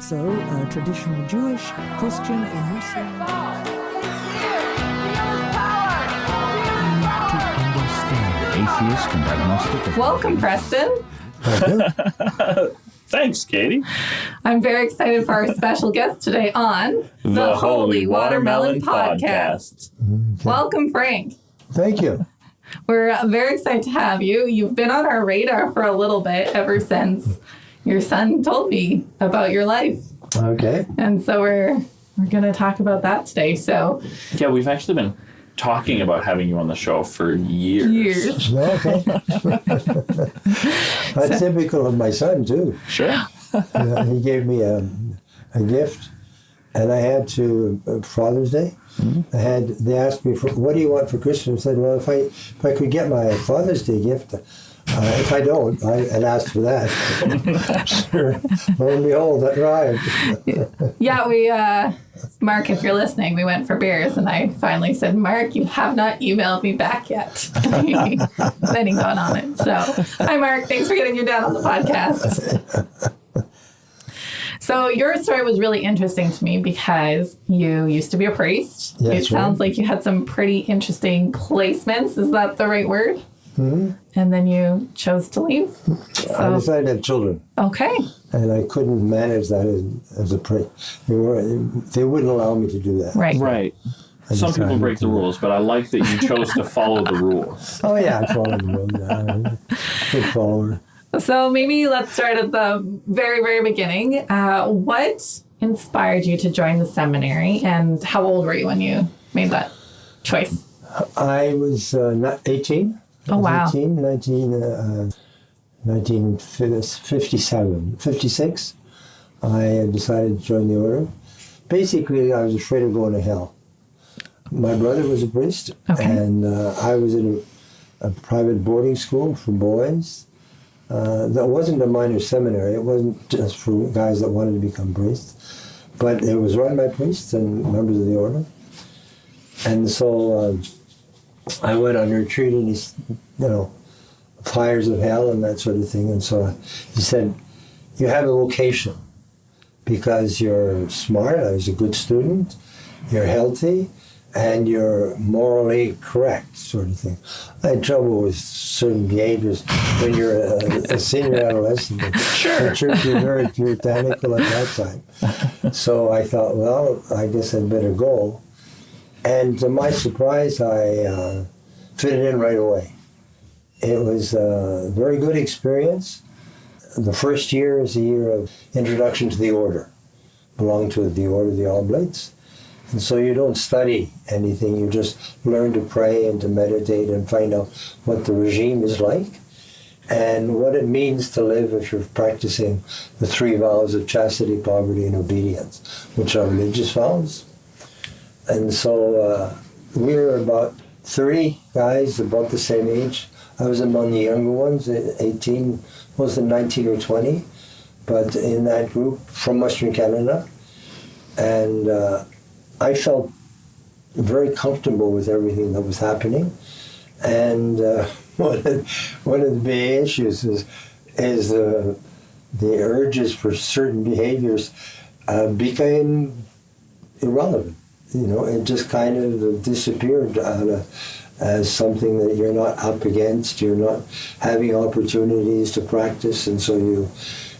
So, traditional Jewish, Christian, or Muslim. To understand atheist and agnostic. Welcome, Preston. Thanks, Katie. I'm very excited for our special guest today on The Holy Watermelon Podcast. Okay. Welcome, Frank. Thank you. We're very excited to have you. You've been on our radar for a little bit ever since your son told me about your life. Okay. And so we're going to talk about that today. So Yeah, we've actually been talking about having you on the show for years. Okay. That's typical of my son, too. Sure. He gave me a gift, and I had to, Father's Day, they asked me, what do you want for Christmas? I said, well, if I could get my Father's Day gift, if I don't, I'd ask for that. Sure. Lo and behold, that arrived. yeah, we, Mark, if you're listening, we went for beers and I finally said, Mark, you have not emailed me back yet. Then he got on it. So, hi, Mark. Thanks for getting your dad on the podcast. So your story was really interesting to me because you used to be a priest. Yes, it sounds like you had some pretty interesting placements. Is that the right word? Mm-hmm. And then you chose to leave? I decided to have children. Okay. And I couldn't manage that as a priest. They wouldn't allow me to do that. Right. Some people break the rules, but I like that you chose to follow the rules. Oh, yeah, I followed the rules. Good follower. So maybe let's start at the very, very beginning. What inspired you to join the seminary, and how old were you when you made that choice? I was 18. Oh, wow. 1957, 56. I decided to join the order. Basically, I was afraid of going to hell. My brother was a priest, and I was in a private boarding school for boys. That wasn't a minor seminary. It wasn't just for guys that wanted to become priests, but it was run by priests and members of the order. And so I went on retreat in these, fires of hell and that sort of thing. And so he said, you have a vocation because you're smart, I was a good student, you're healthy, and you're morally correct, sort of thing. I had trouble with certain behaviors when you're a senior adolescent. Sure. The church was very puritanical at that time. So I thought, well, I guess I'd better go. And to my surprise, I fitted in right away. It was a very good experience. The first year is a year of introduction to the order. Belong to the order of the Oblates. And so you don't study anything, you just learn to pray and to meditate and find out what the regime is like and what it means to live if you're practicing the 3 vows of chastity, poverty, and obedience, which are religious vows. And so we were about 30 guys about the same age. I was among the younger ones, 18, most of them 19 or 20, but in that group from Western Canada. And I felt very comfortable with everything that was happening. And one of the big issues is the urges for certain behaviors became irrelevant. It just kind of disappeared as something that you're not up against, you're not having opportunities to practice, and so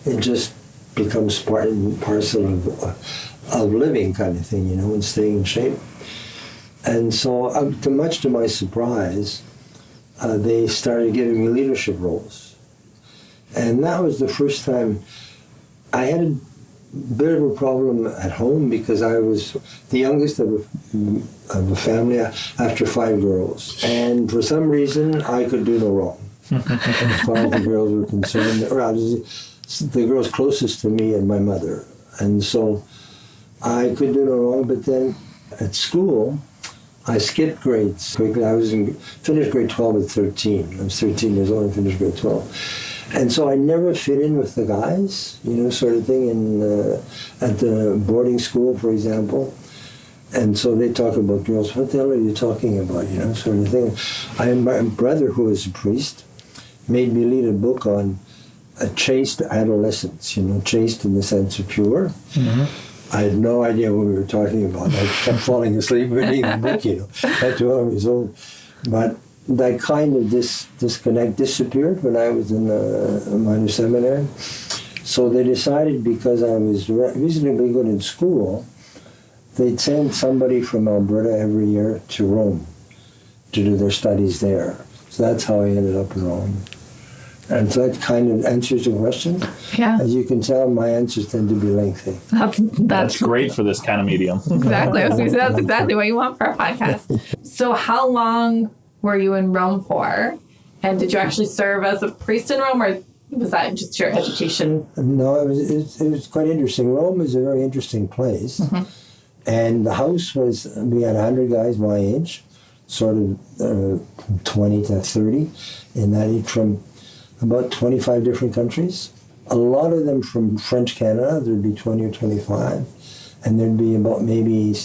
it just becomes part and parcel of living kind of thing, and staying in shape. And so, much to my surprise, they started giving me leadership roles. And that was the first time I had a bit of a problem at home because I was the youngest of a family after 5 girls. And for some reason, I could do no wrong as far as the girls were concerned. Or the girls closest to me and my mother. And so I could do no wrong, but then at school, I skipped grades quickly. I finished grade 12 at 13. I was 13 years old and finished grade 12. And so I never fit in with the guys, sort of thing, at the boarding school, for example. And so they talk about girls. What the hell are you talking about, sort of thing. My brother, who was a priest, made me lead a book on a chaste adolescence, chaste in the sense of pure. Mm-hmm. I had no idea what we were talking about. I kept falling asleep reading the book, at 12 years old. But that kind of disconnect disappeared when I was in the minor seminary. So they decided, because I was reasonably good in school, they'd send somebody from Alberta every year to Rome to do their studies there. So that's how I ended up in Rome. And so that kind of answers your question. Yeah. As you can tell, my answers tend to be lengthy. That's great for this kind of medium. Exactly. I was going to say that's exactly what you want for a podcast. So how long were you in Rome for? And did you actually serve as a priest in Rome, or was that just your education? No, it was quite interesting. Rome is a very interesting place. Mm-hmm. And the house we had 100 guys my age, sort of 20 to 30, in that age, from about 25 different countries. A lot of them from French Canada, there'd be 20 or 25. And there'd be about maybe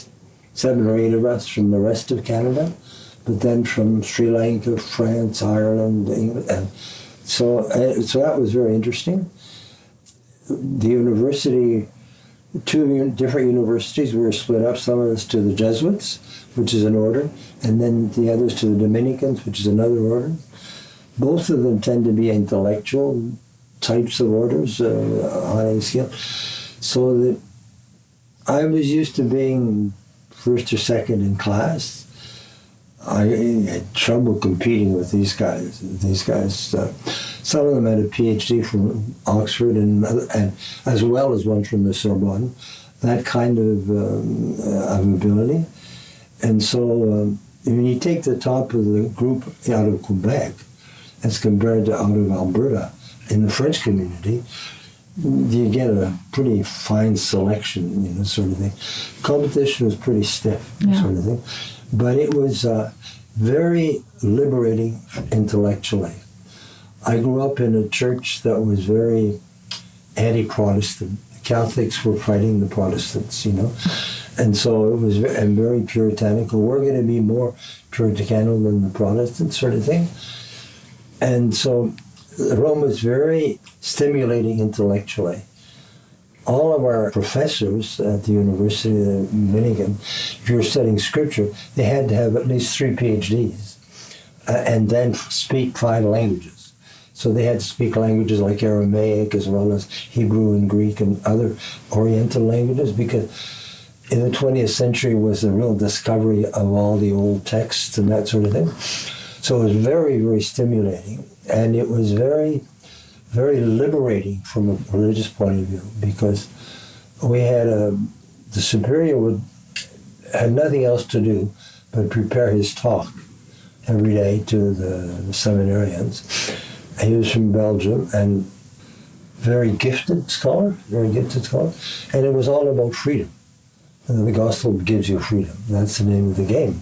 7 or 8 of us from the rest of Canada. But then from Sri Lanka, France, Ireland, England. And so that was very interesting. The university, 2 different universities were split up, some of us to the Jesuits, which is an order, and then the others to the Dominicans, which is another order. Both of them tend to be intellectual types of orders, high skill. So that I was used to being first or second in class. I had trouble competing with these guys. Some of them had a PhD from Oxford, and as well as one from the Sorbonne. That kind of ability. And so when you take the top of the group out of Quebec, as compared to out of Alberta, in the French community, you get a pretty fine selection, sort of thing. Competition was pretty stiff, sort of thing. But it was very liberating intellectually. I grew up in a church that was very anti-Protestant. The Catholics were fighting the Protestants, And so it was very puritanical. We're going to be more puritanical than the Protestants, sort of thing. And so Rome was very stimulating intellectually. All of our professors at the University of Dominican, if you were studying scripture, they had to have at least 3 PhDs and then speak 5 languages. So they had to speak languages like Aramaic as well as Hebrew and Greek and other Oriental languages, because in the 20th century was the real discovery of all the old texts and that sort of thing. So it was very, very stimulating, and it was very, very liberating from a religious point of view, because we had the superior had nothing else to do but prepare his talk every day to the seminarians. He was from Belgium, and very gifted scholar, and it was all about freedom. And the gospel gives you freedom. That's the name of the game.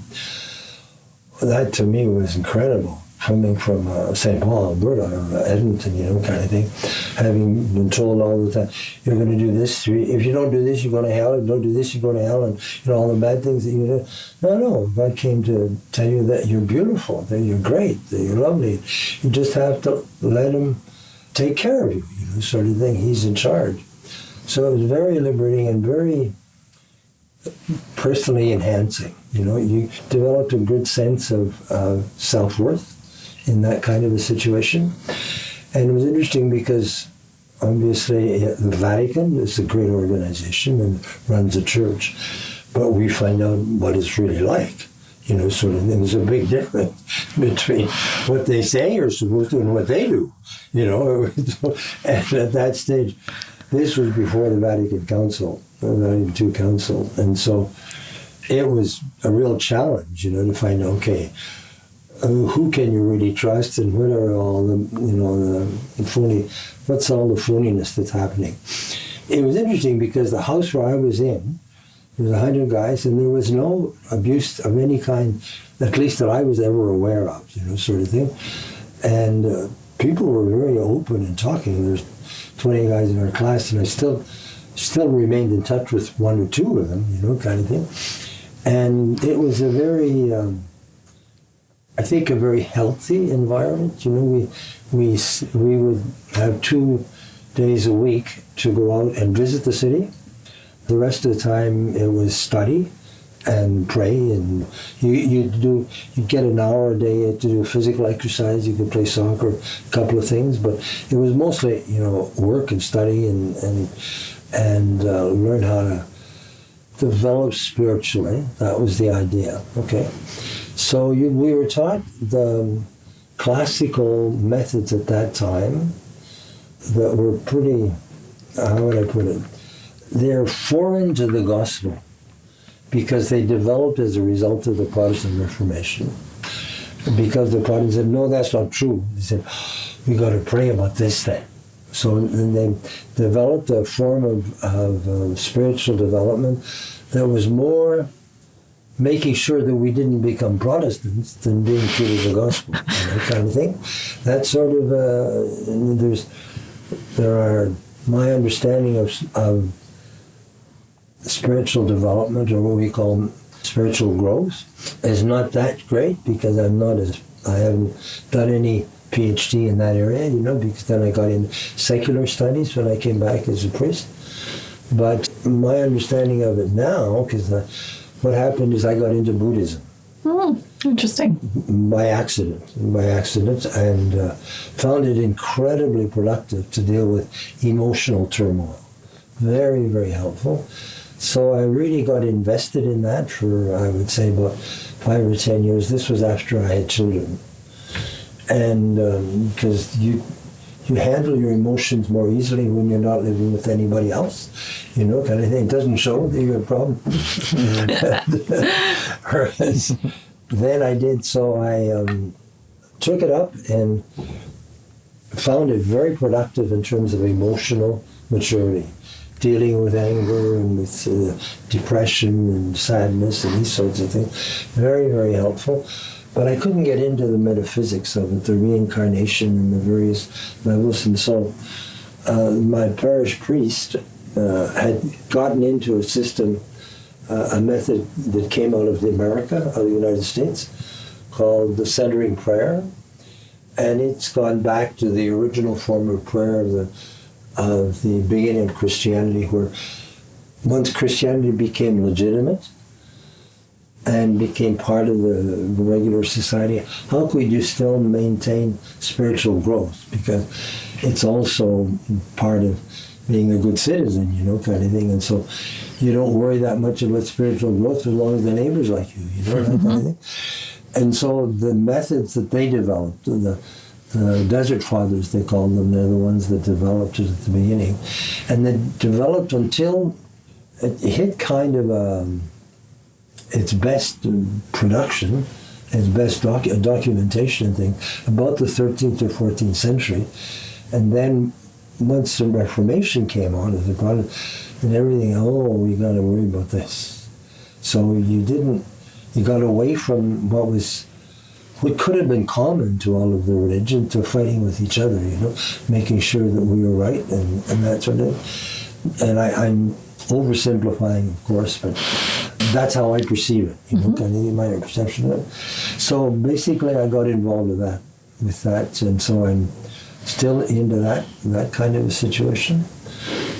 That to me was incredible, coming from St. Paul, Alberta, or Edmonton, kind of thing, having been told all the time, you're going to do this, if you don't do this, you're going to hell, if you don't do this, you're going to hell, and all the bad things that you do. No, God came to tell you that you're beautiful, that you're great, that you're lovely. You just have to let Him take care of you, sort of thing. He's in charge. So it was very liberating and very personally enhancing. You developed a good sense of self-worth in that kind of a situation. And it was interesting because obviously the Vatican is a great organization and runs a church, but we find out what it's really like, sort of thing. There's a big difference between what they say you're supposed to and what they do, And at that stage, this was before the Vatican Council, the Vatican II Council, and so it was a real challenge, to find out, okay, who can you really trust, and what are all the phony, what's all the phoniness that's happening? It was interesting because the house where I was in, there was 100 guys, and there was no abuse of any kind, at least that I was ever aware of, sort of thing. And people were very open and talking. There's 20 guys in our class, and I still remained in touch with 1 or 2 of them, kind of thing. And it was a very I think, a very healthy environment. You know, we would have 2 days a week to go out and visit the city. The rest of the time it was study and pray, and you get an hour a day to do physical exercise. You could play soccer, a couple of things, but it was mostly, you know, work and study and learn how to develop spiritually. That was the idea. Okay, so we were taught the classical methods at that time that were pretty, how would I put it? They're foreign to the gospel because they developed as a result of the Protestant Reformation. Because the Protestants said, no, that's not true. They said, we got to pray about this then. So then they developed a form of spiritual development that was more making sure that we didn't become Protestants than being true to the gospel, you know, kind of thing. That sort of, there are, my understanding of spiritual development, or what we call spiritual growth, is not that great because I haven't done any PhD in that area, you know, because then I got into secular studies when I came back as a priest. But my understanding of it now, because what happened is I got into Buddhism. Interesting. By accident, and found it incredibly productive to deal with emotional turmoil. Very, very helpful. So I really got invested in that for, I would say, about 5 or 10 years. This was after I had children. And because you handle your emotions more easily when you're not living with anybody else, you know, kind of thing. It doesn't show that you have a problem. Whereas then I did, so I took it up and found it very productive in terms of emotional maturity, dealing with anger and with depression and sadness and these sorts of things. Very, very helpful. But I couldn't get into the metaphysics of it, the reincarnation and the various levels. And so my parish priest had gotten into a system, a method that came out of America, out of the United States, called the centering prayer. And it's gone back to the original form of prayer of the beginning of Christianity, where once Christianity became legitimate and became part of the regular society, how could you still maintain spiritual growth? Because it's also part of being a good citizen, you know, kind of thing. And so you don't worry that much about spiritual growth as long as the neighbors like you, you know, that kind of thing. And so the methods that they developed, the Desert Fathers, they called them, they're the ones that developed it at the beginning. And they developed until it hit kind of its best production, its best documentation thing, about the 13th or 14th century. And then once the Reformation came on, and everything, we got to worry about this. So you got away from what could have been common to all of the religion, to fighting with each other, you know, making sure that we were right and that sort of thing. And I'm oversimplifying, of course, but that's how I perceive it, you know, kind of my perception of it. So basically I got involved with that, and so I'm still into that kind of a situation.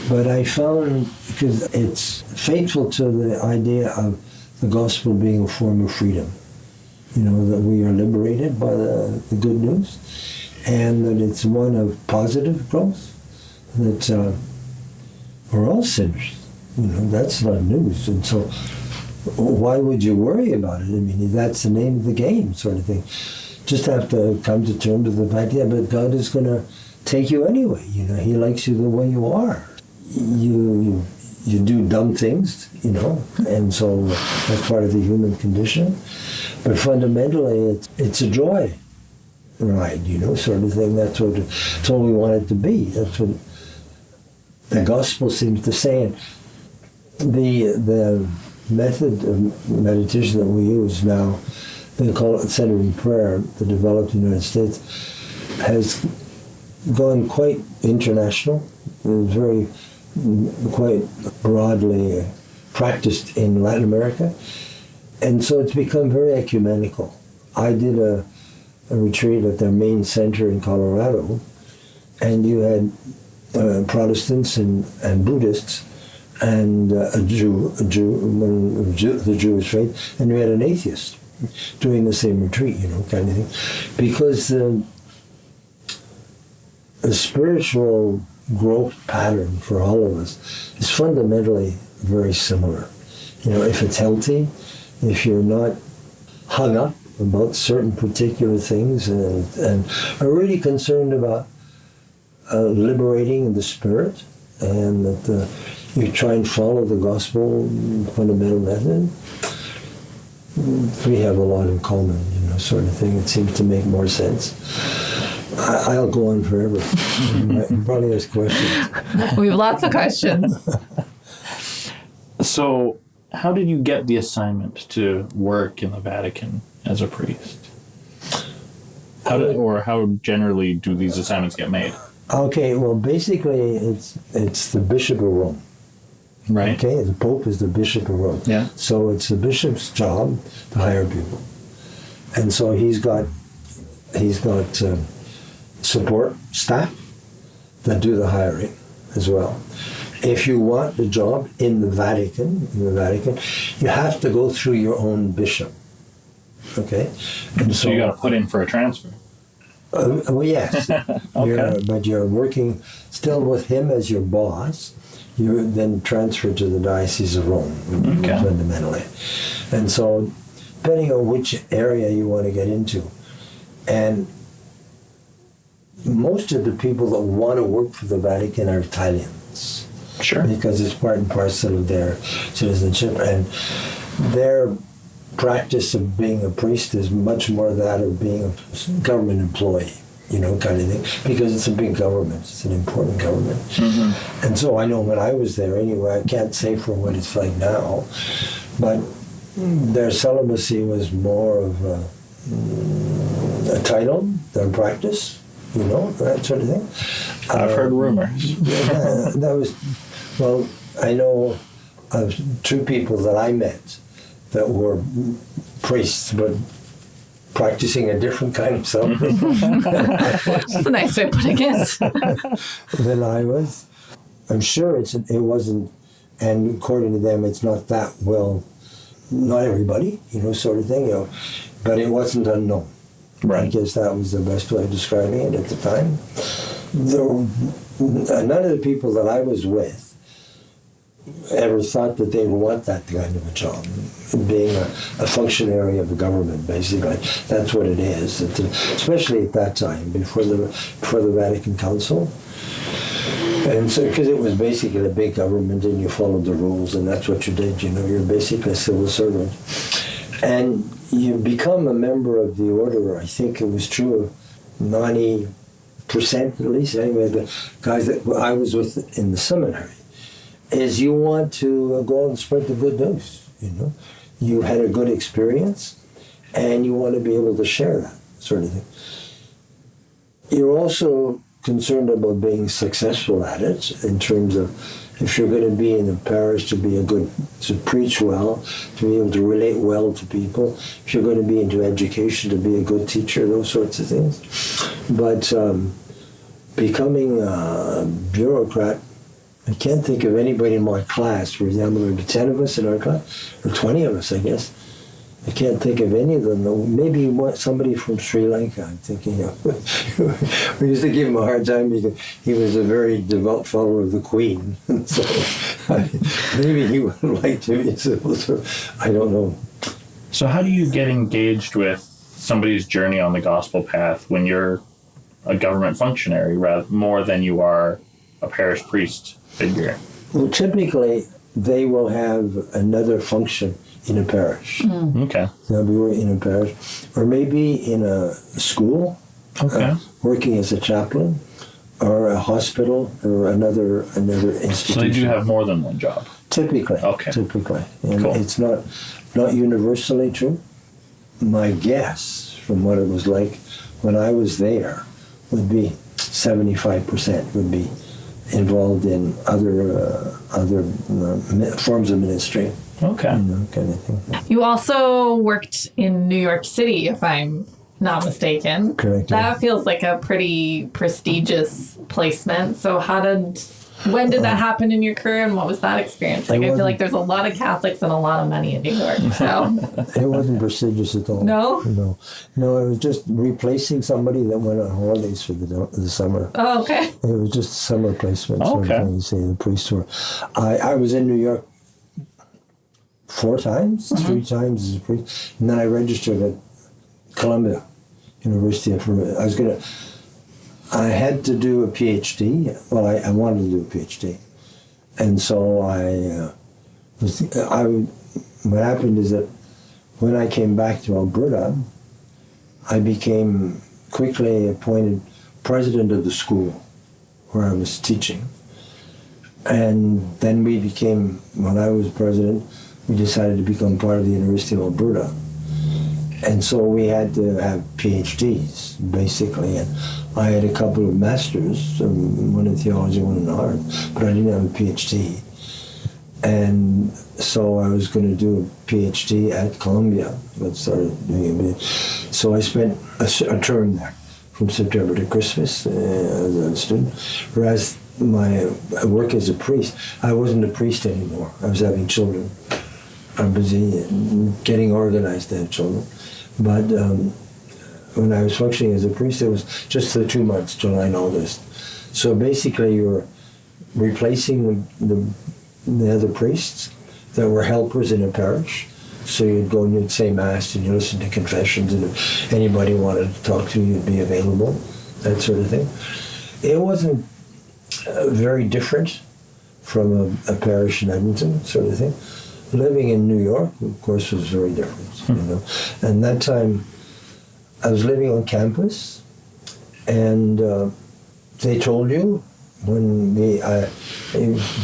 But I found, because it's faithful to the idea of the gospel being a form of freedom, you know, that we are liberated by the good news, and that it's one of positive growth, that we're all sinners, you know, that's not news. And so why would you worry about it? I mean, that's the name of the game, sort of thing. Just have to come to terms with the fact, but God is going to take you anyway. You know, He likes you the way you are. You do dumb things, you know, and so that's part of the human condition. But fundamentally, it's a joy ride, you know, sort of thing. That's what we want it to be. That's what the gospel seems to say. The method of meditation that we use now, they call it centering prayer, that developed in the United States, has gone quite international. It was quite broadly practiced in Latin America. And so it's become very ecumenical. I did a retreat at their main center in Colorado, and you had Protestants and Buddhists and the Jewish faith, and you had an atheist doing the same retreat, kind of thing. Because the spiritual growth pattern for all of us is fundamentally very similar. If it's healthy, if you're not hung up about certain particular things and are really concerned about liberating the spirit, and that you try and follow the gospel fundamental method, we have a lot in common, sort of thing. It seems to make more sense. I'll go on forever. You probably ask questions. We have lots of questions. So, how did you get the assignment to work in the Vatican as a priest? How generally do these assignments get made? Okay, well, basically, it's the Bishop of Rome. Right. Okay, the Pope is the Bishop of Rome. Yeah. So it's the bishop's job to hire people, and so he's got support staff that do the hiring as well. If you want the job in the Vatican, you have to go through your own bishop. Okay, and So you got to put in for a transfer. Well, yes, Okay. but you're working still with him as your boss. You then transfer to the Diocese of Rome, Okay. fundamentally. And so, depending on which area you want to get into, and most of the people that want to work for the Vatican are Italians. Sure. Because it's part and parcel of their citizenship, and their practice of being a priest is much more that of being a government employee, kind of thing, because it's a big government, it's an important government. Mm-hmm. And so I know when I was there anyway, I can't say for what it's like now, but their celibacy was more of a title than practice, that sort of thing. I've heard rumors. Yeah, that was, well, I know of two people that I met that were priests, but practicing a different kind of celibacy That's a nice way of putting it. than I was. I'm sure it wasn't, and according to them, it's not that well, not everybody, sort of thing, but it wasn't unknown. Right. I guess that was the best way of describing it at the time. None of the people that I was with ever thought that they would want that kind of a job, being a functionary of the government, basically. That's what it is, especially at that time, before the Vatican Council. And so, because it was basically a big government and you followed the rules and that's what you did, you're basically a civil servant. And you become a member of the order, I think it was true of 90% at least, anyway, the guys that I was with in the seminary, is you want to go and spread the good news, You had a good experience, and you want to be able to share that sort of thing. You're also concerned about being successful at it, in terms of if you're going to be in the parish to preach well, to be able to relate well to people, if you're going to be into education, to be a good teacher, those sorts of things. But becoming a bureaucrat, I can't think of anybody in my class. For example, there were 10 of us in our class, or 20 of us, I guess. I can't think of any of them, though. Maybe somebody from Sri Lanka, I'm thinking of. We used to give him a hard time because he was a very devout follower of the Queen. So maybe he would like to be a civil servant. I don't know. So how do you get engaged with somebody's journey on the gospel path when you're a government functionary more than you are a parish priest figure? Well, typically, they will have another function in a parish. Okay. They'll be in a parish, or maybe in a school, working as a chaplain, or a hospital, or another institution. So they do have more than one job. Typically. Okay. Typically, and Cool. it's not universally true. My guess, from what it was like when I was there, would be 75% would be involved in other forms of ministry. Okay. Kind of thing. You also worked in New York City, if I'm not mistaken. Correct. That feels like a pretty prestigious placement. So when did that happen in your career, and what was that experience like? I feel like there's a lot of Catholics and a lot of money in New York. So It wasn't prestigious at all. No? No, it was just replacing somebody that went on holidays for the summer. Oh, okay. It was just summer placement. Okay. Sort of thing, you say, the Priesthood. I was in New York 4 times, 3 times as a priest, and then I registered at Columbia University. I had to do a PhD. Well, I wanted to do a PhD, and so what happened is that when I came back to Alberta, I became quickly appointed president of the school where I was teaching, and then when I was president, we decided to become part of the University of Alberta. And so we had to have PhDs, basically. And I had a couple of masters, one in theology, one in art, but I didn't have a PhD. And so I was going to do a PhD at Columbia, but started doing a bit. So I spent a term there, from September to Christmas, as a student. Whereas my work as a priest, I wasn't a priest anymore. I was having children. I'm busy getting organized to have children. But when I was functioning as a priest, it was just the 2 months, July and August. So basically you're replacing the other priests that were helpers in a parish. So you'd go and you'd say Mass and you'd listen to confessions, and if anybody wanted to talk to you, you'd be available, that sort of thing. It wasn't very different from a parish in Edmonton, sort of thing. Living in New York, of course, was very different, And that time, I was living on campus, and they told you when I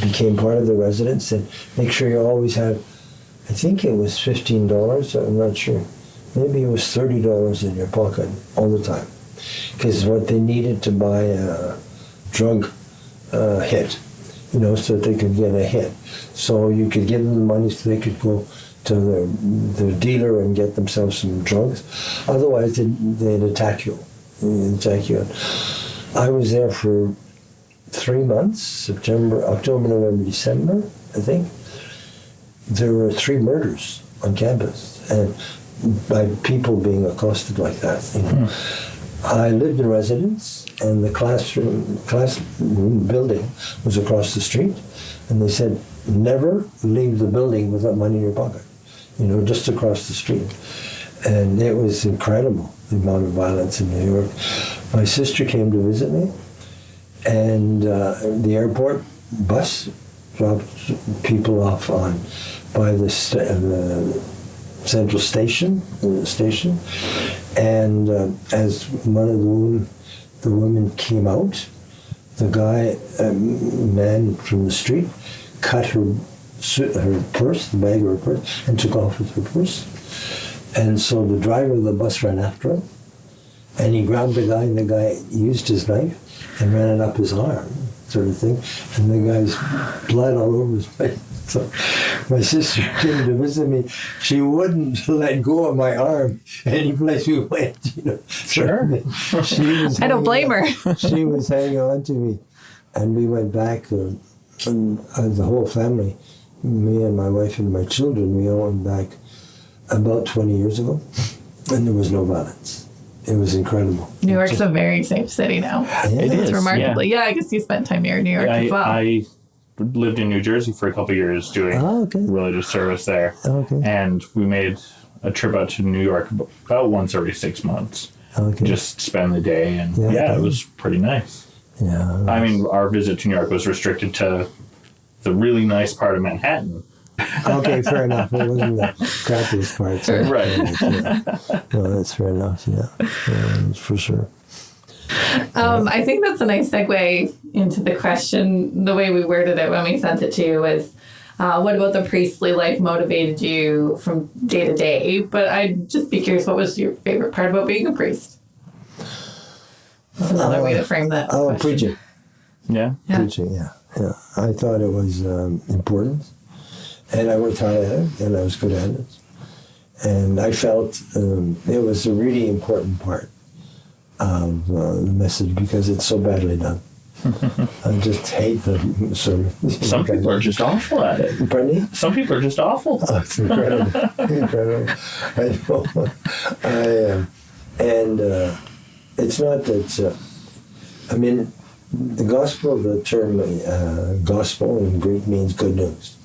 became part of the residence that make sure you always have, I think it was $15, I'm not sure. Maybe it was $30 in your pocket all the time. Because what they needed to buy a drug hit, so that they could get a hit. So you could give them the money so they could go to the dealer and get themselves some drugs. Otherwise, they'd attack you. I was there for 3 months, October, November, December, I think. There were 3 murders on campus, and by people being accosted like that. I lived in residence, and the classroom building was across the street, and they said, never leave the building without money in your pocket, just across the street. And it was incredible, the amount of violence in New York. My sister came to visit me, and the airport bus dropped people off by the central station, and as one of the women came out, the man from the street, cut her purse, the bag of her purse, and took off with her purse. And so the driver of the bus ran after him, and he grabbed the guy, and the guy used his knife and ran it up his arm, sort of thing, and the guy's blood all over his face. So my sister came to visit me. She wouldn't let go of my arm any place we went. Sure. I don't blame her. She was hanging on to me, and we went back. And the whole family, me and my wife and my children, we all went back about 20 years ago, and there was no violence. It was incredible. New York's a very safe city now. Yeah. It is. Remarkably. Yeah, I guess you spent time here in New York as well. I lived in New Jersey for a couple of years doing religious service there. Okay. And we made a trip out to New York about once every 6 months. Okay. Just spend the day, and it was pretty nice. Yeah. I mean, our visit to New York was restricted to the really nice part of Manhattan. Okay, fair enough. It wasn't the crappiest part. So Right. No, that's fair enough. Yeah, for sure. I think that's a nice segue into the question. The way we worded it when we sent it to you was, what about the priestly life motivated you from day to day? But I'd just be curious, what was your favorite part about being a priest? That's another way to frame that question. Preaching. Yeah. Preaching, yeah. I thought it was important. And I worked hard at it, and I was good at it. And I felt it was a really important part of the message because it's so badly done. I just hate the sort of... Some people are just awful at it. Pardon me? Some people are just awful. Oh, it's incredible. Incredible. I know. And it's not that... I mean, the gospel, the term gospel in Greek means good news.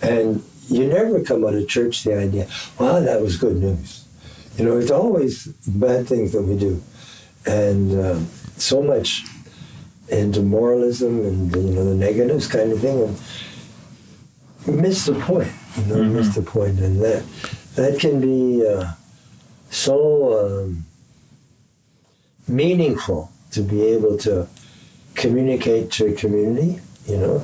And you never come out of church the idea, wow, that was good news. You know, it's always bad things that we do. And so much into moralism and, you know, the negatives kind of thing. And you miss the point, you know, miss the point. And that can be so meaningful to be able to communicate to a community, you know,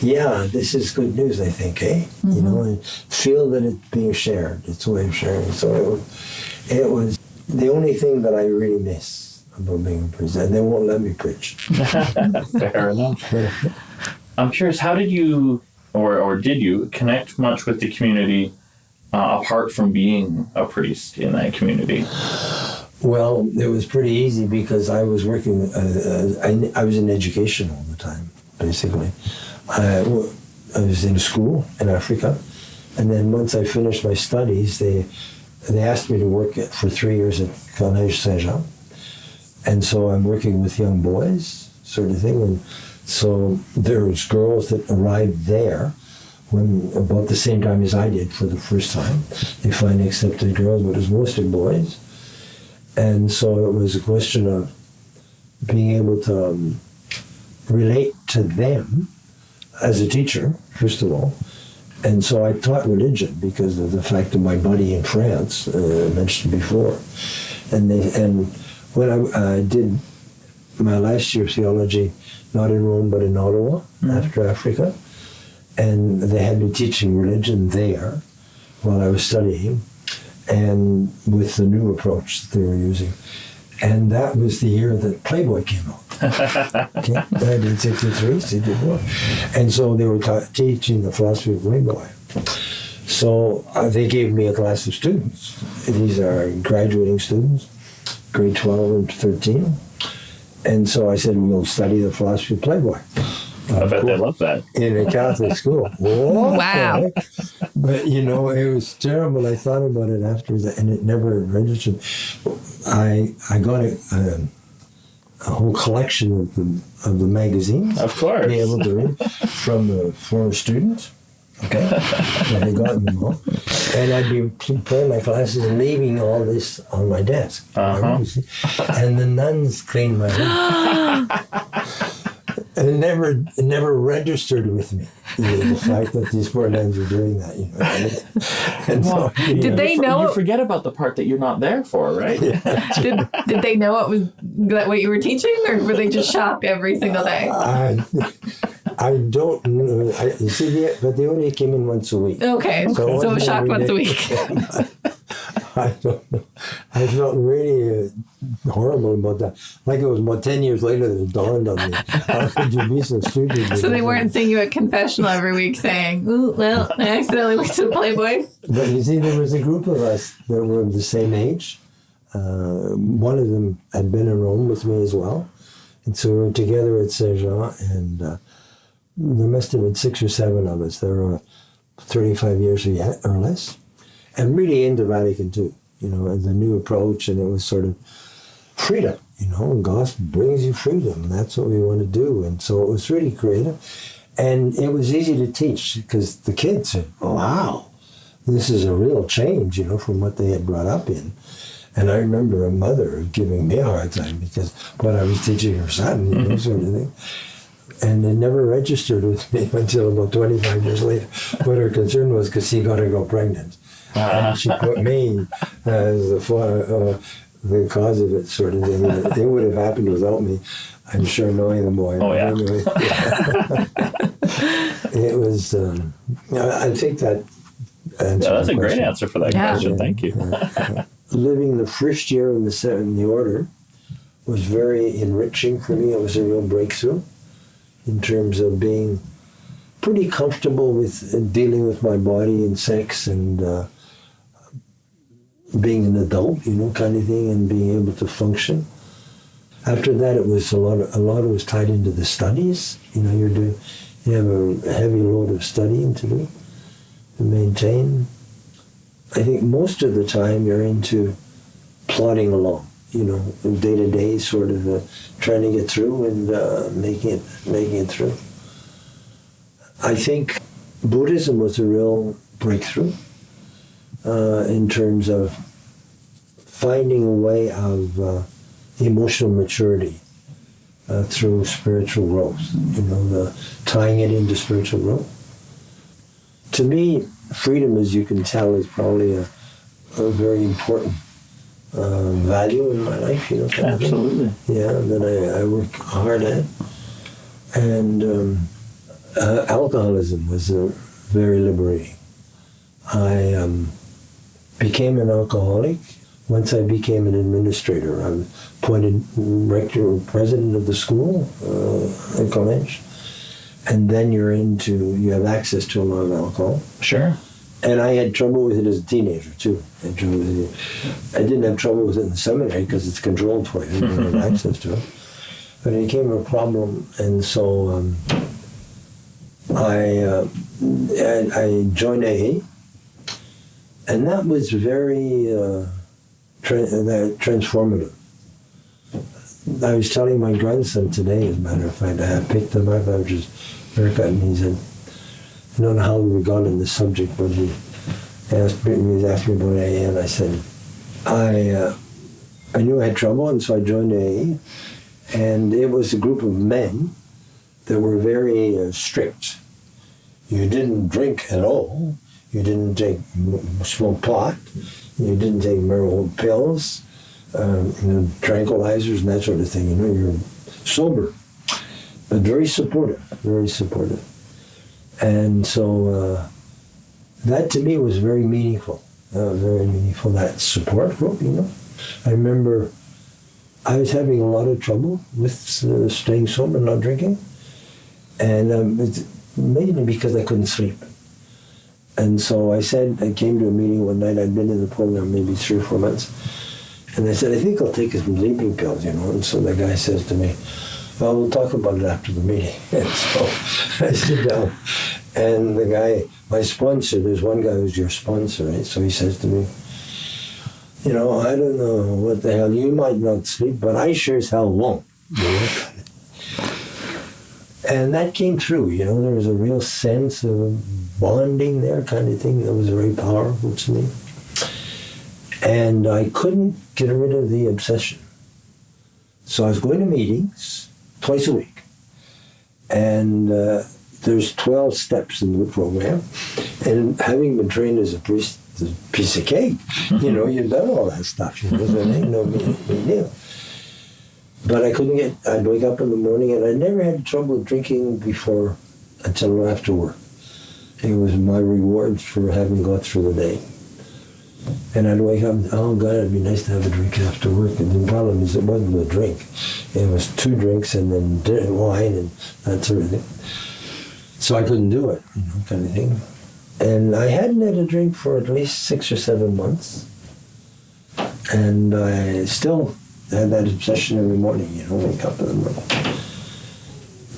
yeah, this is good news, I think, eh? You know, and feel that it's being shared. It's a way of sharing. So it was the only thing that I really miss about being a priest. And they won't let me preach. Fair enough. I'm curious, how did you, or did you, connect much with the community apart from being a priest in that community? Well, it was pretty easy because I was working, I was in education all the time, basically. I was in school in Africa, and then once I finished my studies, they asked me to work for 3 years at Collège Saint-Jean, and so I'm working with young boys, sort of thing, and so there was girls that arrived there when about the same time as I did for the first time. They finally accepted girls, but it was mostly boys, and so it was a question of being able to relate to them as a teacher, first of all. And so I taught religion because of the fact of my buddy in France, I mentioned before. And when I did my last year of theology, not in Rome, but in Ottawa, after Africa, and they had me teaching religion there while I was studying, and with the new approach that they were using. And that was the year that Playboy came out. Okay, 1963, 64. And so they were teaching the philosophy of Playboy. So they gave me a class of students. These are graduating students, grade 12 and 13. And so I said, we'll study the philosophy of Playboy. I bet they love that. In a Catholic school. What Wow. the heck? But, you know, it was terrible. I thought about it afterwards, and it never registered. I got a whole collection of the magazines. Of course. To be able to read from the former students. Okay. And I got them all. And I'd be preparing my classes and leaving all this on my desk. And the nuns cleaned my room. And it never registered with me, you know, the fact that these poor nuns were doing that. You know, and so, Did they know? You forget about the part that you're not there for, right? Did they know what you were teaching, or were they just shocked every single day? I don't know. You see, but they only came in once a week. Okay, so shocked once a week. I don't know. I felt really horrible about that. Like it was about 10 years later that it dawned on me. How could you be so stupid? So they weren't seeing you at confessional every week saying, "Ooh, well, I accidentally went to Playboy." But you see, there was a group of us that were of the same age. One of them had been in Rome with me as well. And so we were together at Saint-Jean, and there must have been 6 or 7 of us. There were 35 years or less. And really into Vatican II, you know, and the new approach, and it was sort of freedom, you know, and gospel brings you freedom. That's what we want to do. And so it was really creative. And it was easy to teach because the kids said, oh, wow, this is a real change, you know, from what they had brought up in. And I remember a mother giving me a hard time because what I was teaching her son, you know, sort of thing. And it never registered with me until about 25 years later. What her concern was because she got her girl pregnant. And she put me as the cause of it, sort of thing. It would have happened without me, I'm sure, knowing the boy. Oh, yeah. Anyway, it was, I think that answered That's the a great question. answer for that question. Thank you. Living the first year in the order was very enriching for me. It was a real breakthrough in terms of being pretty comfortable with dealing with my body and sex and being an adult, kind of thing, and being able to function. After that, it was a lot of it was tied into the studies. You have a heavy load of studying to do, to maintain. I think most of the time you're into plodding along, day to day, sort of trying to get through and making it through. I think Buddhism was a real breakthrough in terms of finding a way of emotional maturity through spiritual growth, tying it into spiritual growth. To me, freedom, as you can tell, is probably a very important value in my life, Absolutely. Yeah, that I work hard at. And alcoholism was very liberating. I became an alcoholic once I became an administrator. I was appointed rector or president of the school, at college. And then you have access to a lot of alcohol. Sure. And I had trouble with it as a teenager, too. I didn't have trouble with it in the seminary because it's controlled for you. You don't have access to it. But it became a problem, and so I joined AA, and that was very transformative. I was telling my grandson today, as a matter of fact, I picked him up after his haircut, and he said, I don't know how we got on this subject, but he was asking me about AA, and I said, I knew I had trouble, and so I joined AA, and it was a group of men that were very strict. You didn't drink at all. You didn't smoke pot. You didn't take marijuana pills, tranquilizers and that sort of thing. You're sober, but very supportive, very supportive. And so that to me was very meaningful, that support group, I remember I was having a lot of trouble with staying sober, not drinking, and it's mainly because I couldn't sleep. And so I came to a meeting one night. I'd been in the program maybe 3 or 4 months, and I said, I think I'll take some sleeping pills, And so the guy says to me, well, we'll talk about it after the meeting. And so I sit down, and the guy, my sponsor, there's one guy who's your sponsor, right? So he says to me, I don't know what the hell, you might not sleep, but I sure as hell won't. And that came through, there was a real sense of bonding there, kind of thing, that was very powerful to me. And I couldn't get rid of the obsession. So I was going to meetings twice a week. And there's 12 steps in the program. And having been trained as a priest, it's a piece of cake. You've done all that stuff. So it ain't no big deal. But I'd wake up in the morning, and I never had trouble drinking before until after work. It was my reward for having got through the day. And I'd wake up, oh God, it'd be nice to have a drink after work. And the problem is it wasn't a drink. It was 2 drinks and then wine and that sort of thing. So I couldn't do it, kind of thing. And I hadn't had a drink for at least 6 or 7 months. And I still had that obsession every morning, wake up in the morning.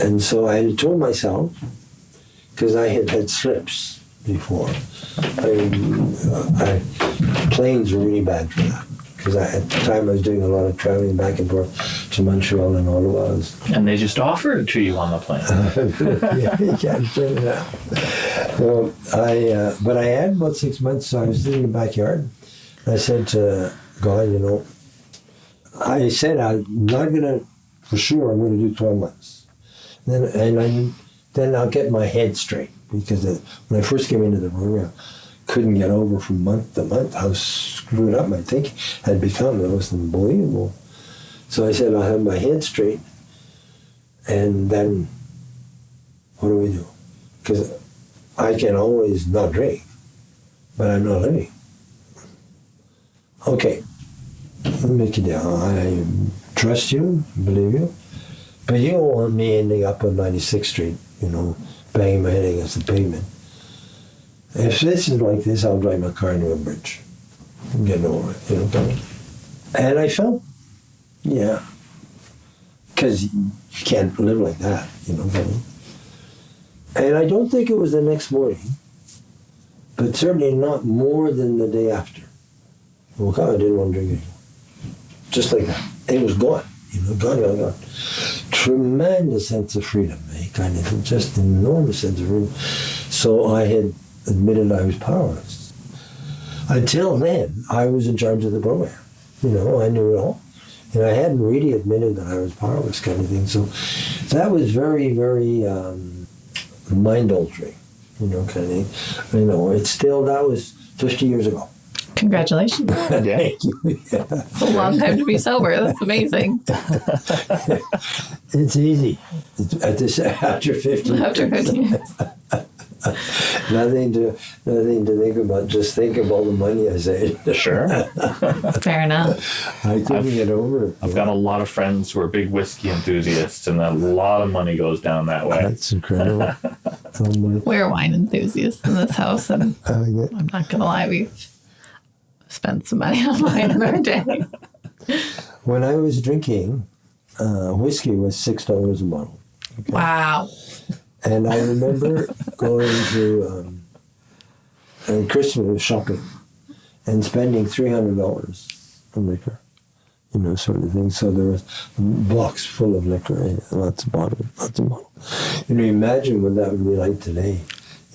And so I had told myself, because I had had slips before. Planes were really bad for that. Because at the time I was doing a lot of traveling back and forth to Montreal and Ottawa. And they just offered it to you on the plane. Yeah, you can't turn it out. So but I had about 6 months, so I was sitting in the backyard. I said to God, I said I'm not going to, for sure, I'm going to do 12 months. Then I'll get my head straight. Because when I first came into the program, couldn't get over from month to month how screwed up my thinking had become. It was unbelievable. So I said, I'll have my head straight, and then what do we do? Because I can always not drink, but I'm not living. Okay, make it down. I trust you, believe you, but you don't want me ending up on 96th Street, banging my head against the pavement. If this is like this, I'll drive my car into a bridge. I'm getting over it, you know. And I fell. Yeah. Because you can't live like that, you know. And I don't think it was the next morning, but certainly not more than the day after. I woke up, I didn't want to drink anymore. Just like that. It was gone, you know, gone. Tremendous sense of freedom, kind of, just enormous sense of freedom. So I had admitted I was powerless. Until then, I was in charge of the program. You know, I knew it all. And I hadn't really admitted that I was powerless, kind of thing. So that was very, very mind-altering, you know, kind of thing. You know, it's still, that was 50 years ago. Congratulations. Thank you. Yeah. It's a long time to be sober. That's amazing. It's easy. After 50 After 50 years. Nothing to think about. Just think of all the money I saved. Sure. Fair enough. I couldn't get over it. I've got a lot of friends who are big whiskey enthusiasts, and a lot of money goes down that way. That's incredible. So much. We're wine enthusiasts in this house, and I'm not going to lie, we've spent some money on wine in our day. When I was drinking, whiskey was $6 a bottle. Okay? Wow. And I remember going to Christmas shopping and spending $300 on liquor, you know, sort of thing. So there was a box full of liquor, lots of bottles. You know, imagine what that would be like today,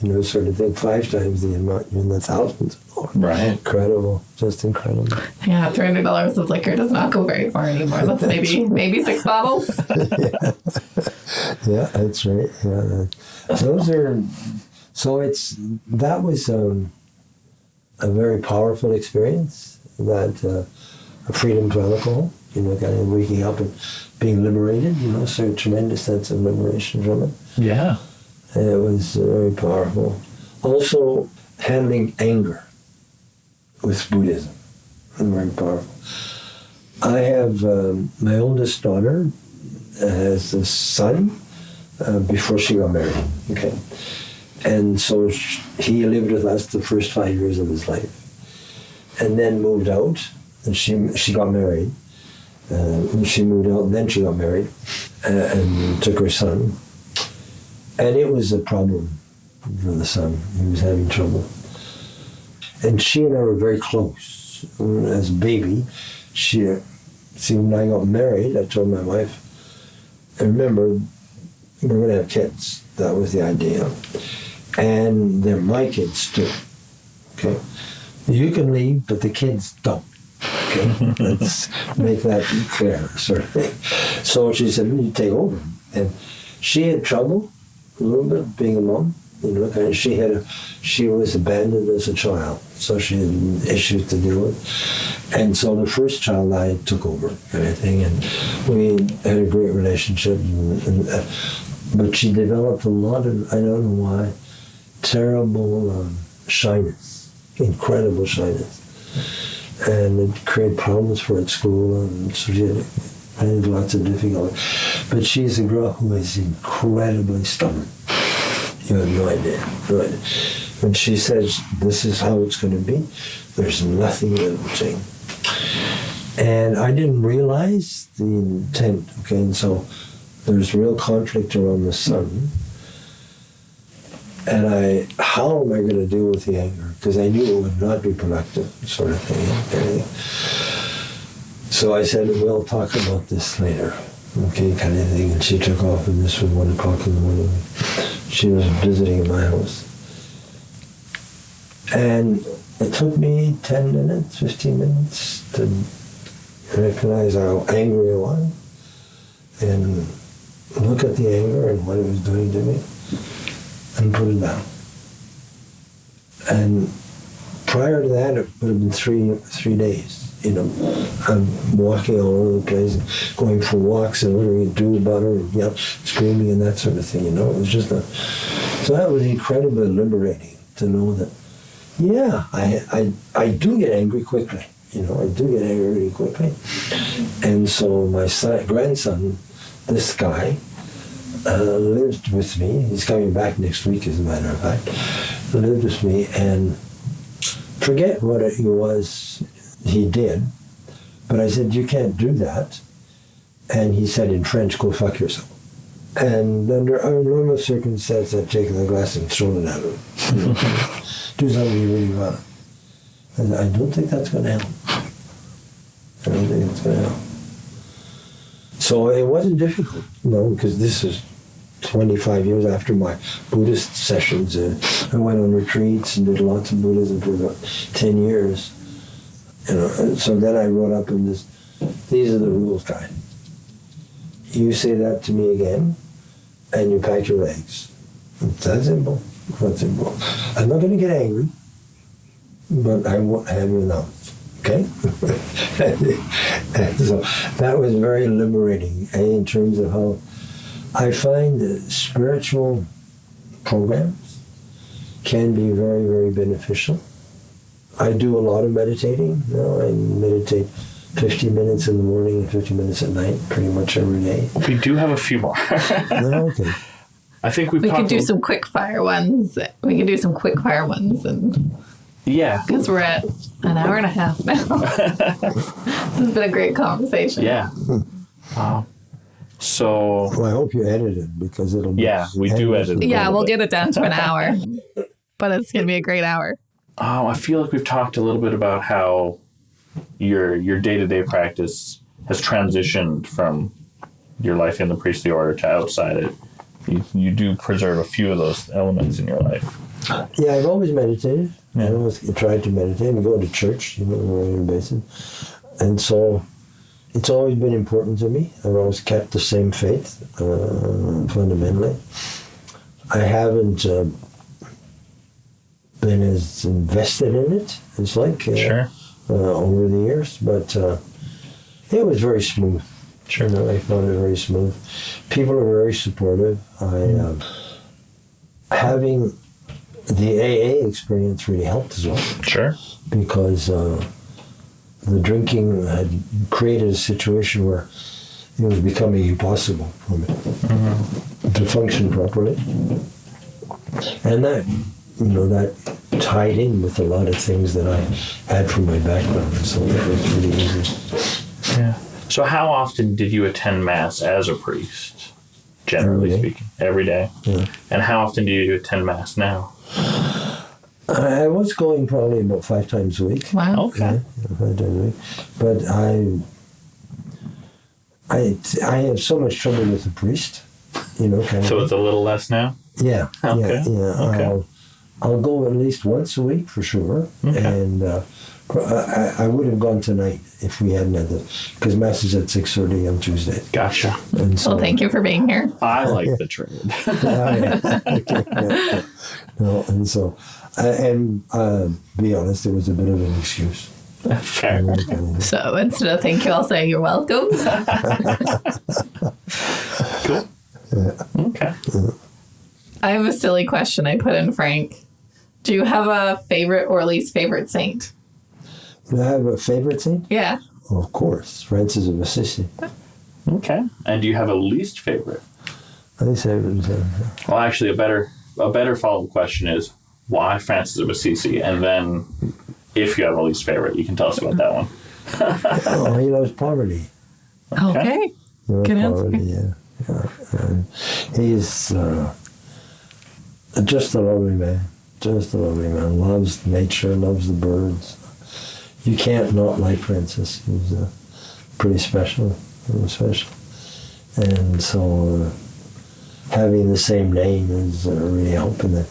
you know, sort of thing. 5 times the amount, you're in the thousands of dollars. Right. Incredible, just incredible. Yeah, $300 of liquor does not go very far anymore. That's maybe 6 bottles. Yeah, that's right. Yeah, those are. So that was a very powerful experience. That a freedom to alcohol. You know, kind of waking up and being liberated. You know, so a tremendous sense of liberation from it. Yeah. And it was very powerful. Also, handling anger with Buddhism, very powerful. I have my oldest daughter has a son before she got married. Okay, and so he lived with us the first 5 years of his life, and then moved out. And she got married. She moved out, and then she got married, and took her son. And it was a problem for the son. He was having trouble. And she and I were very close. As a baby, when I got married, I told my wife, and remember, we're going to have kids. That was the idea. And they're my kids too. Okay? You can leave, but the kids don't. Okay? Let's make that clear, sort of thing. So she said, you take over. And she had trouble a little bit being a mom. You know, kind of, she was abandoned as a child, so she had issues to deal with. And so the first child I took over, kind of thing, and we had a great relationship. But she developed a lot of, I don't know why, terrible shyness, incredible shyness. And it created problems for her at school, and so she had lots of difficulty. But she's a girl who is incredibly stubborn. You have no idea. When she says, this is how it's going to be, there's nothing that will change. And I didn't realize the intent, okay? And so there's real conflict around the son. And how am I going to deal with the anger? Because I knew it would not be productive, sort of thing. So I said, we'll talk about this later, okay, kind of thing. And she took off, and this was 1 o'clock in the morning. She was visiting in my house. And it took me 10 minutes, 15 minutes to recognize how angry I was and look at the anger and what it was doing to me and put it down. And prior to that, it would have been three days. You know, I'm walking all over the place, going for walks, and what do we do about her, and, you know, screaming and that sort of thing, you know. It was just so that was incredibly liberating to know that, yeah, I do get angry quickly. You know, I do get angry really quickly. And so my grandson, this guy, lived with me. He's coming back next week, as a matter of fact. Lived with me, and forget what it was he did, but I said, you can't do that. And he said in French, go fuck yourself. And under our normal circumstances, I've taken the glass and thrown it at him. Do something you really want. And I don't think that's going to help. I don't think it's going to help. So it wasn't difficult, because this is 25 years after my Buddhist sessions. I went on retreats and did lots of Buddhism for about 10 years. And so then I wrote up in this, these are the rules guide. You say that to me again, and you pack your legs. It's that simple. That's simple. I'm not going to get angry, but I won't have your mouth. Okay? And so that was very liberating in terms of how I find that spiritual programs can be very, very beneficial. I do a lot of meditating. I meditate 50 minutes in the morning and 50 minutes at night, pretty much every day. We do have a few more. Okay. I think we could do some quick fire ones. And yeah, because we're at an hour and a half now. This has been a great conversation. Yeah. So. Well, I hope you edit it, because it'll be. Yeah, we do edit it. Yeah, we'll get it down to an hour, but it's going to be a great hour. I feel like we've talked a little bit about how your day-to-day practice has transitioned from your life in the priestly order to outside it. You do preserve a few of those elements in your life. Yeah, I've always meditated. Yeah. I always tried to meditate and go to church, on a regular basis. And so it's always been important to me. I've always kept the same faith, fundamentally. I haven't been as invested in it as Sure. Over the years, but it was very smooth. Sure. I found it very smooth. People are very supportive. Having the AA experience really helped as well. Sure. Because the drinking had created a situation where it was becoming impossible for me to function properly. And that tied in with a lot of things that I had from my background, so it was really easy. Yeah. So how often did you attend Mass as a priest, generally speaking? Every day? Yeah. And how often do you attend Mass now? I was going probably about 5 times a week. Wow. Okay. Yeah, 5 times a week. But I have so much trouble with the priest, kind of. So it's a little less now? Yeah. Okay. Yeah. Okay. I'll go at least once a week for sure. Okay. And I would have gone tonight if we hadn't had this, because Mass is at 6:30 on Tuesday. Gotcha. And so, Well, thank you for being here. I like the trade. And so, be honest, it was a bit of an excuse. Fair. So instead of thank you, I'll say you're welcome. Cool. Okay. I have a silly question I put in, Frank. Do you have a favorite or least favorite saint? Do I have a favorite saint? Yeah. Oh, of course, Francis of Assisi. Okay. And do you have a least favorite? I say Well, actually, a better follow-up question is, why Francis of Assisi? And then, if you have a least favorite, you can tell us about that one. he loves poverty. Okay. He loves Good answer. poverty, yeah. And he's just a lovely man. Just a lovely man. Loves nature, loves the birds. You can't not like Francis. He's pretty special. Really special. And so having the same name is really helping it.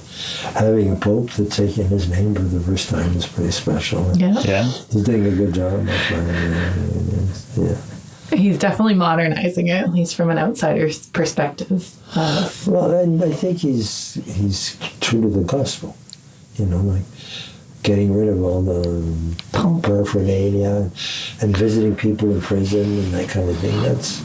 Having a pope that's taking his name for the first time is pretty special. Yeah. Yeah. He's doing a good job. Yeah. He's definitely modernizing it, at least from an outsider's perspective. Well, and I think he's true to the gospel. Like getting rid of all the paraphernalia and visiting people in prison and that kind of thing. That's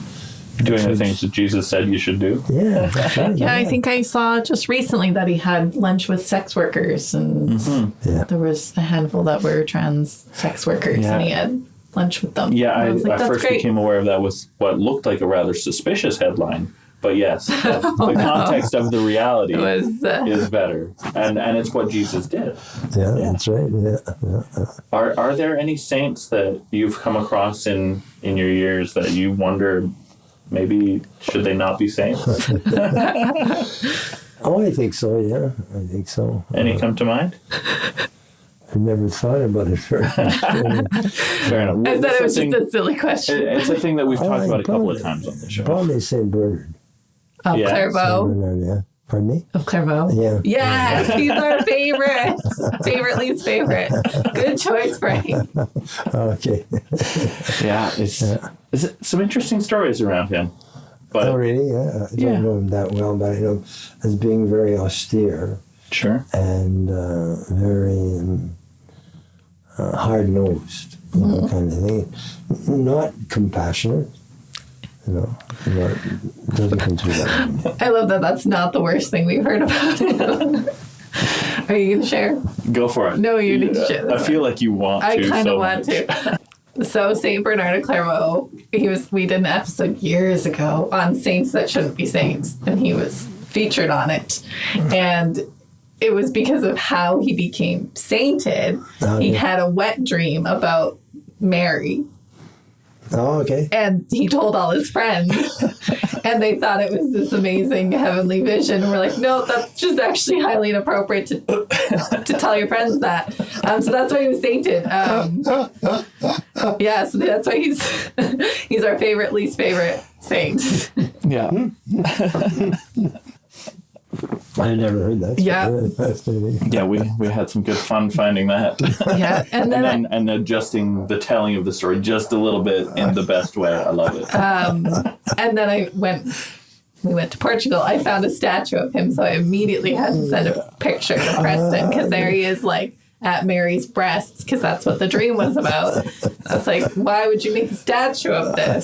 Doing the things that Jesus said you should do. Yeah, that's right. Yeah, I think I saw just recently that he had lunch with sex workers, and there was a handful that were trans sex workers, and he had lunch with them. Yeah, And I was like, I that's first great. became aware of that with what looked like a rather suspicious headline But yes, the context of the reality was is better, and it's what Jesus did. Yeah, that's right. Yeah. Are there any saints that you've come across in your years that you wonder maybe should they not be saints? Oh, I think so. Yeah, I think so. Any come to mind? I never thought about it very much. Fair enough. I thought it was just a silly question. It's a thing that we've talked about a couple probably- of times on the show. Probably Saint Bernard. Of Yeah. Clairvaux. Saint Bernard, yeah. Pardon me? Of Clairvaux. Yeah. Yes, he's our favorite, least favorite. Good choice, Frank. Okay. Yeah, it's some interesting stories around him. But Oh, really? Yeah. I don't know him that well, but I know him as being very austere sure. and very hard-nosed, kind of thing. Not compassionate, doesn't come through that. I love that that's not the worst thing we've heard about him. Are you going to share? Go for it. No, you need to share this I feel like you want to. I kind of so want much. to. So Saint Bernard of Clairvaux, we did an episode years ago on saints that shouldn't be saints, and he was featured on it. And it was because of how he became sainted. He had a wet dream about Mary. Oh, okay. And he told all his friends, and they thought it was this amazing heavenly vision. And we're like, no, that's just actually highly inappropriate to tell your friends that. So that's why he was sainted. Yeah, so that's why he's our favorite, least favorite saint. Yeah. I never heard that. Yeah. Fascinating. Yeah, we had some good fun finding that. Yeah, and then and adjusting the telling of the story just a little bit in the best way. I love it. and then we went to Portugal. I found a statue of him, so I immediately had to send a picture to Preston because there he is, like at Mary's breasts, because that's what the dream was about. I was like, why would you make a statue of this?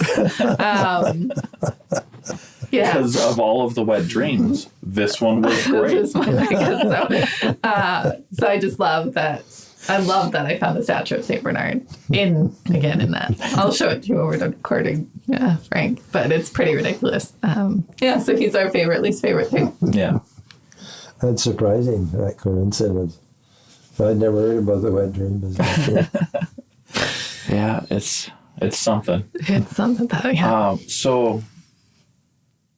Yeah. Because of all of the wet dreams, this one was great. This one, so I just love that. I love that I found the statue of Saint Bernard in that. I'll show it to you when we're recording, Frank. But it's pretty ridiculous. So he's our favorite, least favorite thing. Yeah. That's surprising, that coincidence. I'd never heard about the wet dream business. Yeah, it's something. It's something that So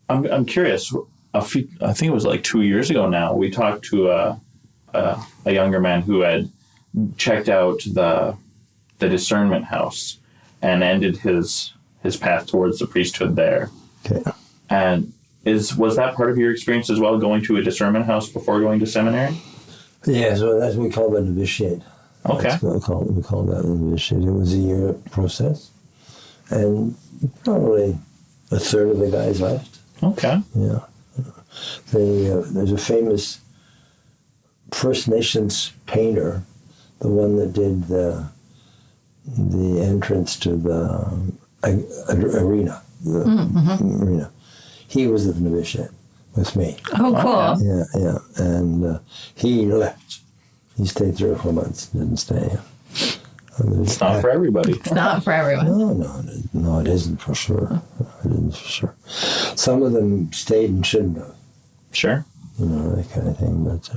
I'm curious. I think it was like 2 years ago now. We talked to a younger man who had checked out the discernment house and ended his path towards the priesthood there. Okay. And was that part of your experience as well, going to a discernment house before going to seminary? Yeah, so that's what we call the novitiate. Okay. That's what we call that the novitiate. It was a year process. And probably a third of the guys left. Okay. Yeah. There's a famous First Nations painter, the one that did the entrance to the arena. Arena. He was the novitiate with me. Oh, cool. Yeah. And he left. He stayed 3 or 4 months, didn't stay. It's not for everybody. It's not for everyone. No, it isn't for sure. It isn't for sure. Some of them stayed and shouldn't have. Sure. That kind of thing. But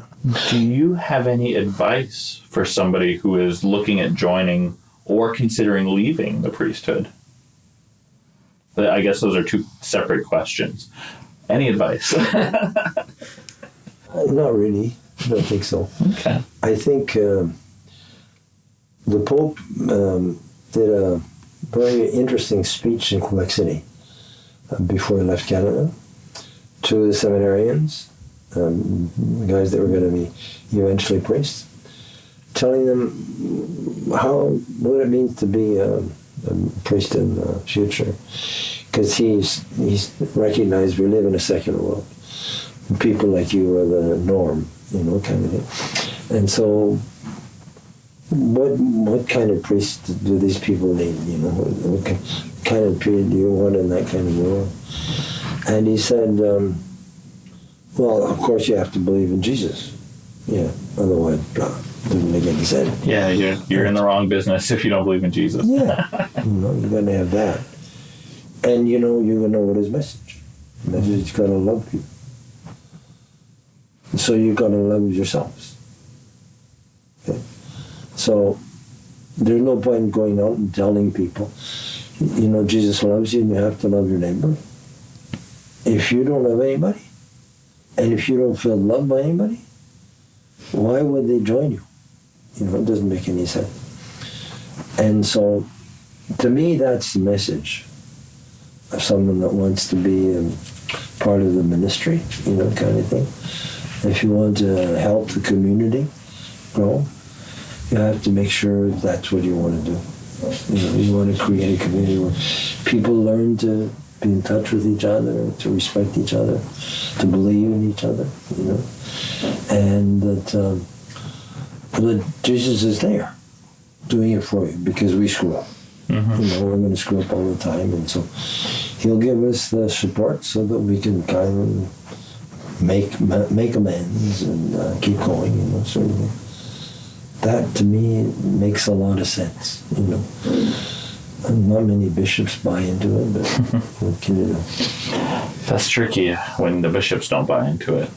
Do you have any advice for somebody who is looking at joining or considering leaving the priesthood? I guess those are two separate questions. Any advice? not really. I don't think so. Okay. I think the Pope did a very interesting speech in Quebec City before he left Canada to the seminarians, the guys that were going to be eventually priests, telling them what it means to be a priest in the future, because he's recognized we live in a secular world. People like you are the norm, kind of thing. And so, what kind of priest do these people need? What kind of priest do you want in that kind of world? And he said, well, of course you have to believe in Jesus. Yeah, otherwise, doesn't make any sense. Yeah, you're in the wrong business if you don't believe in Jesus. Yeah, you're going to have that. And you're going to know what his message. The message is you got to love people. So you got to love yourselves. Okay? So there's no point going out and telling people, you know, Jesus loves you and you have to love your neighbor. If you don't love anybody, and if you don't feel loved by anybody, why would they join you? You know, it doesn't make any sense. And so, to me, that's the message of someone that wants to be part of the ministry, you know, kind of thing. If you want to help the community grow, you have to make sure that's what you want to do. You know, you want to create a community where people learn to be in touch with each other, to respect each other, to believe in each other, you know, and that Jesus is there doing it for you because we screw up. Mm-hmm. You know, we're going to screw up all the time, and so He'll give us the support so that we can kind of make amends and keep going, you know, sort of thing. That, to me, makes a lot of sense, you know. And not many bishops buy into it, but what can you do? That's tricky when the bishops don't buy into it.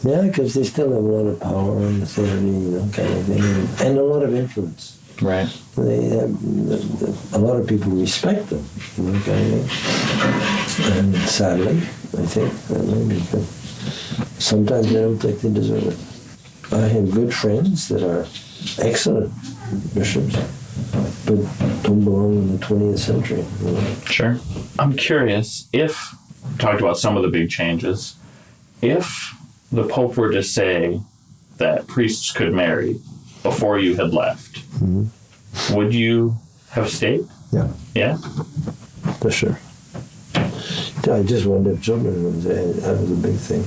Yeah, because they still have a lot of power and authority, you know, kind of thing, and a lot of influence. Right. They have, a lot of people respect them, you know, kind of thing. And sadly, I think, because sometimes they don't think they deserve it. I have good friends that are excellent bishops, but don't belong in the 20th century. You know? Sure. I'm curious if, talked about some of the big changes, if the Pope were to say that priests could marry before you had left, mm-hmm. would you have stayed? Yeah. Yeah? For sure. I just wanted to have children. That was a big thing.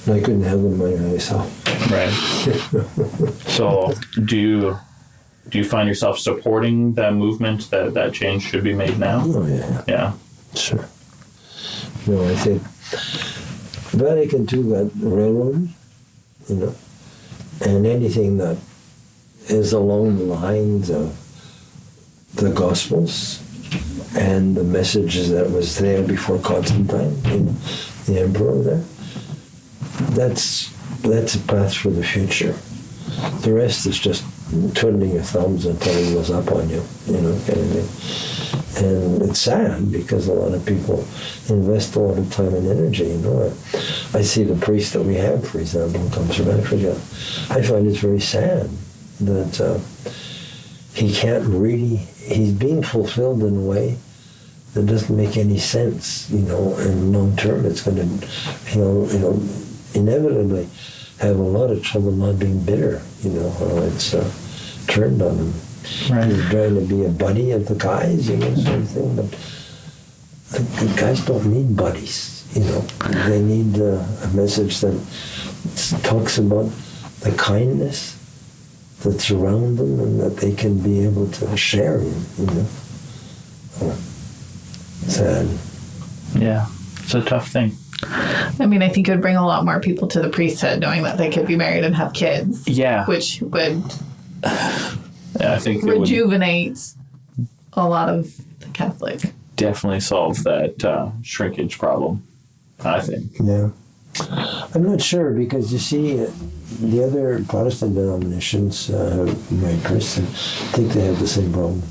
And I couldn't have them by myself. Right. So do you find yourself supporting that movement, that change should be made now? Oh, yeah. Yeah. Sure. No, I think Vatican II got railroaded, you know, and anything that is along the lines of the Gospels and the messages that was there before Constantine, you know, the emperor there, that's a path for the future. The rest is just twiddling your thumbs until he goes up on you, you know, kind of thing. And it's sad because a lot of people invest a lot of time and energy, you know. I see the priest that we have, for example, who comes from Africa. I find it very sad that he can't really, he's being fulfilled in a way that doesn't make any sense, you know, and long term it's going to, he'll inevitably have a lot of trouble not being bitter, you know, how it's turned on him. Right. He's trying to be a buddy of the guys, you know, sort of thing, but the guys don't need buddies, you know. They need a message that talks about the kindness that's around them and that they can be able to share in, you know. Sad. Yeah, it's a tough thing. I mean, I think it would bring a lot more people to the priesthood knowing that they could be married and have kids. Yeah. Which would I think rejuvenate a lot of the Catholic. Definitely solve that shrinkage problem, I think. Yeah. I'm not sure because you see, the other Protestant denominations have married priests and I think they have the same problem.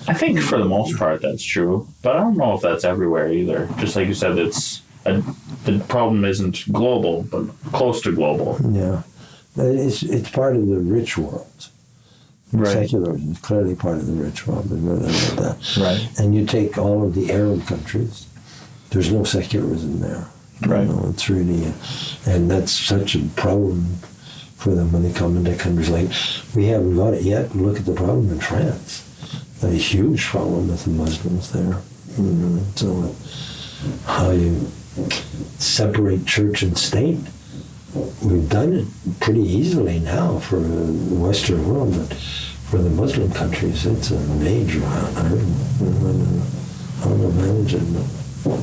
I think for the most part that's true, but I don't know if that's everywhere either. Just like you said, the problem isn't global, but close to global. Yeah. It's part of the rich world. Right. Secularism is clearly part of the rich world. There's no doubt about that. Right. And you take all of the Arab countries, there's no secularism there. Right. You know, it's really, and that's such a problem for them when they come into countries like, we haven't got it yet. Look at the problem in France. A huge problem with the Muslims there. You know, so how you separate church and state. We've done it pretty easily now for the Western world, but for the Muslim countries, it's a major hurdle. How to manage it, but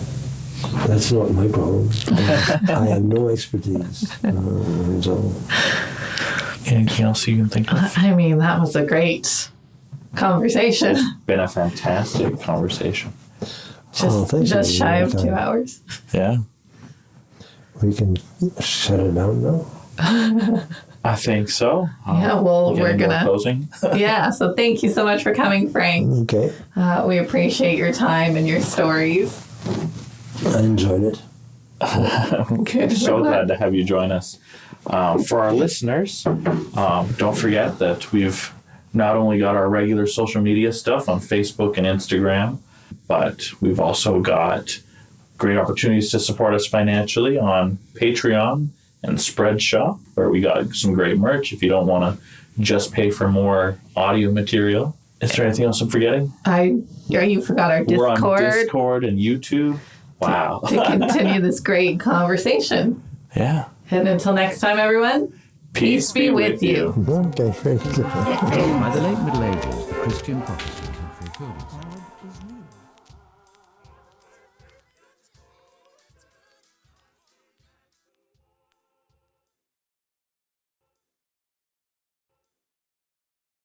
that's not my problem. I have no expertise. So. Anything else you can think of? I mean, that was a great conversation. Been a fantastic conversation. thanks Just for shy of your 2 time. hours. Yeah. We can shut it down now. I think so. Yeah, well, Getting we're more gonna. closing. Yeah, so thank you so much for coming, Frank. Okay. We appreciate your time and your stories. I enjoyed it. Good. So glad to have you join us. For our listeners, don't forget that we've not only got our regular social media stuff on Facebook and Instagram, but we've also got great opportunities to support us financially on Patreon and Spreadshop, where we got some great merch if you don't want to just pay for more audio material. Is there anything else I'm forgetting? You forgot our Discord. We're on Discord and YouTube. Wow. To continue this great conversation. Yeah. And until next time, everyone, peace be with you. Okay. By the late Middle Ages, the Christian Protestant had fulfilled its